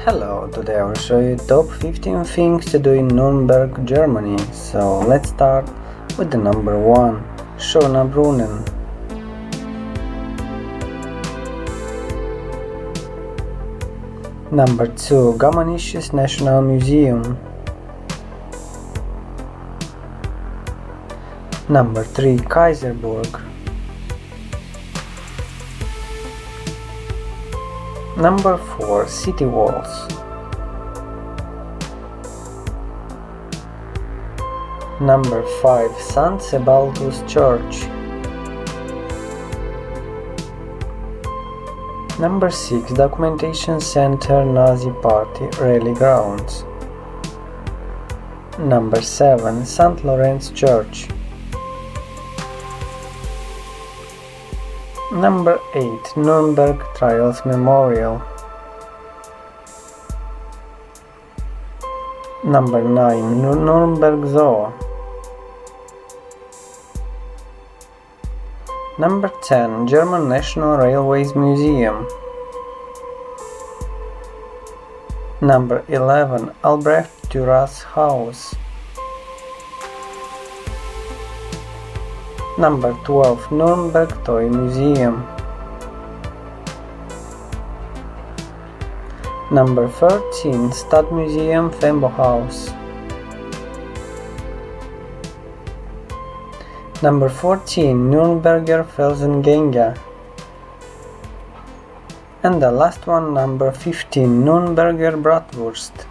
Hello, today I will show you top 15 things to do in Nuremberg, Germany. So let's start with the number 1, Schöner Brunnen. Number 2, Germanisches National Museum. Number 3, Kaiserburg. Number 4, city walls. Number 5, St. Sebaldus Church. Number 6, Documentation Center Nazi Party Rally Grounds. Number 7, St. Lorenz Church. Number 8, Nuremberg Trials Memorial. Number 9, Nuremberg Zoo. Number 10, German National Railways Museum. Number 11, Albrecht Dürer's house. Number 12, Nuremberg Toy Museum. Number 13, Stadtmuseum Fembohaus. Number 14, Nürnberger Felsengänge. And the last one, number 15, Nürnberger Bratwurst.